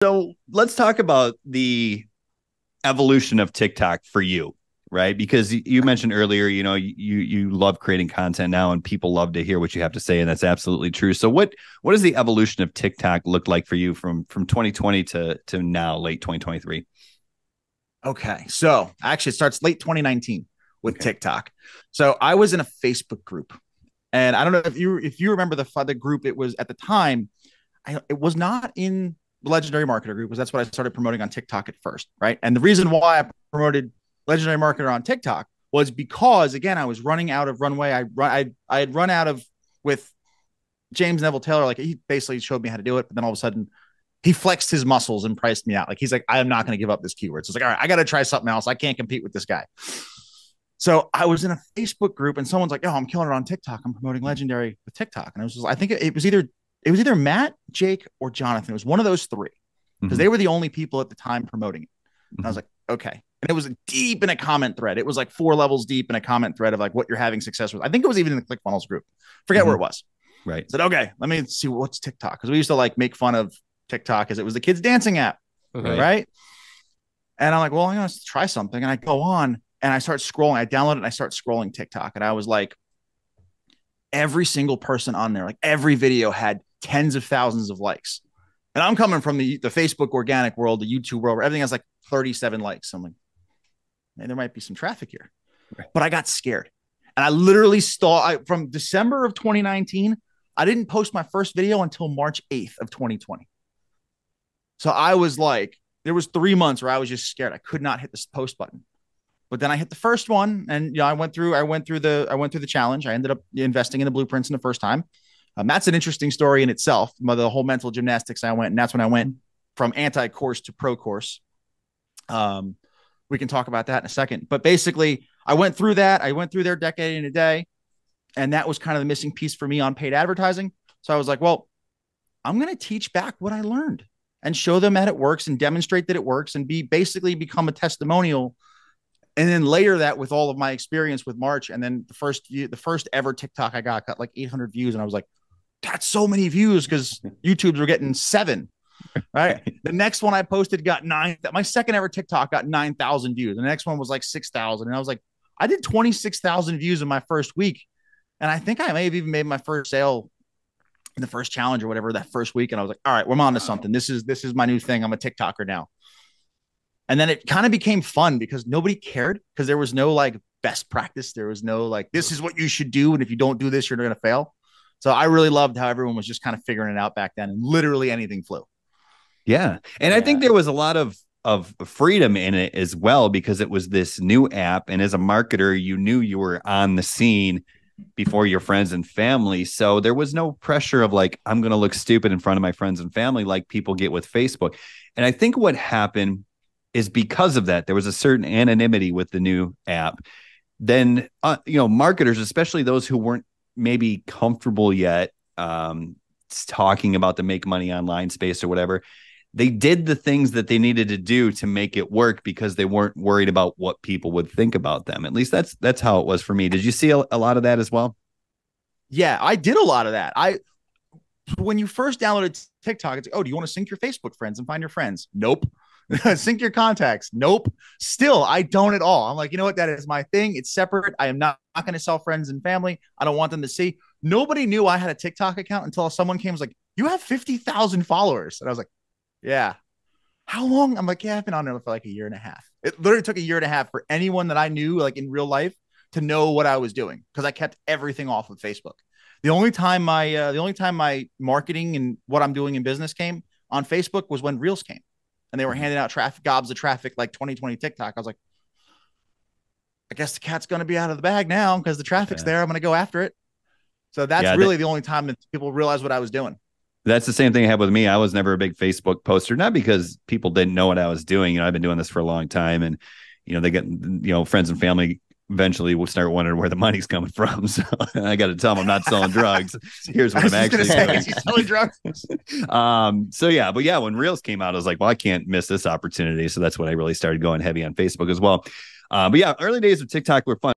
So let's talk about the evolution of TikTok for you, right? Because you mentioned earlier, you love creating content now, and people love to hear what you have to say, and that's absolutely true. So what does the evolution of TikTok look like for you from 2020 to now, late 2023? Okay. So actually, it starts late 2019 with Okay. TikTok. So I was in a Facebook group, and I don't know if you remember the group. It was at the time. It was not in the Legendary Marketer group, because that's what I started promoting on TikTok at first, right? And the reason why I promoted Legendary Marketer on TikTok was because, again, I was running out of runway. I had run out of with James Neville Taylor. Like, he basically showed me how to do it, but then all of a sudden he flexed his muscles and priced me out. Like, he's like, I am not going to give up this keyword. So it's like, all right, I got to try something else. I can't compete with this guy. So I was in a Facebook group, and someone's like, "Oh, I'm killing it on TikTok. I'm promoting Legendary with TikTok." And I think it was either Matt, Jake, or Jonathan. It was one of those three, because Mm-hmm. they were the only people at the time promoting it. And I Mm-hmm. was like, okay. And it was deep in a comment thread. It was like 4 levels deep in a comment thread of like what you're having success with. I think it was even in the ClickFunnels group. Forget Mm-hmm. where it was. Right. I said, okay, let me see what's TikTok, because we used to like make fun of TikTok as it was the kids dancing app, Right. right? And I'm like, well, I'm gonna try something. And I go on and I start scrolling. I download it and I start scrolling TikTok. And I was like, every single person on there, like every video had tens of thousands of likes. And I'm coming from the Facebook organic world, the YouTube world, where everything has like 37 likes. I'm like, man, there might be some traffic here. Right. But I got scared. And I literally from December of 2019, I didn't post my first video until March 8th of 2020. So I was like, there was 3 months where I was just scared. I could not hit this post button. But then I hit the first one, and I went through the challenge. I ended up investing in the blueprints in the first time. That's an interesting story in itself. The whole mental gymnastics I went, and that's when I went from anti-course to pro course. We can talk about that in a second. But basically, I went through that. I went through their decade in a day, and that was kind of the missing piece for me on paid advertising. So I was like, well, I'm going to teach back what I learned and show them that it works and demonstrate that it works, and basically become a testimonial, and then layer that with all of my experience with March. And then the first ever TikTok I got like 800 views, and I was like, that's so many views, because YouTube's were getting 7. Right. The next one I posted got 9. My second ever TikTok got 9,000 views. And the next one was like 6,000. And I was like, I did 26,000 views in my first week. And I think I may have even made my first sale in the first challenge or whatever that first week. And I was like, all right, we're on to something. This is my new thing. I'm a TikToker now. And then it kind of became fun, because nobody cared, because there was no like best practice. There was no like, this is what you should do, and if you don't do this, you're going to fail. So I really loved how everyone was just kind of figuring it out back then, and literally anything flew. Yeah. And I think Yeah. there was a lot of freedom in it as well, because it was this new app. And as a marketer, you knew you were on the scene before your friends and family. So there was no pressure of like, I'm going to look stupid in front of my friends and family like people get with Facebook. And I think what happened is, because of that, there was a certain anonymity with the new app. Then, marketers, especially those who weren't maybe comfortable yet, talking about the make money online space or whatever, they did the things that they needed to do to make it work, because they weren't worried about what people would think about them. At least that's how it was for me. Did you see a lot of that as well? Yeah, I did a lot of that. When you first downloaded TikTok, it's like, oh, do you want to sync your Facebook friends and find your friends? Nope. Sync your contacts. Nope. Still, I don't at all. I'm like, you know what? That is my thing. It's separate. I am not going to sell friends and family. I don't want them to see. Nobody knew I had a TikTok account until someone came and was like, you have 50,000 followers. And I was like, yeah. How long? I'm like, yeah, I've been on there for like a year and a half. It literally took a year and a half for anyone that I knew, like in real life, to know what I was doing, because I kept everything off of Facebook. The only time my marketing and what I'm doing in business came on Facebook was when Reels came, and they were handing out gobs of traffic like 2020 TikTok. I was like, I guess the cat's going to be out of the bag now, because the traffic's there. I'm going to go after it. So that's Yeah, really the only time that people realized what I was doing. that's the same thing I had with me. I was never a big Facebook poster, not because people didn't know what I was doing. I've been doing this for a long time, and they get friends and family eventually will start wondering where the money's coming from. So I got to tell them I'm not selling drugs. Here's what I'm actually doing. Selling drugs. So yeah, but yeah, when Reels came out, I was like, well, I can't miss this opportunity. So that's when I really started going heavy on Facebook as well. But yeah, early days of TikTok were fun.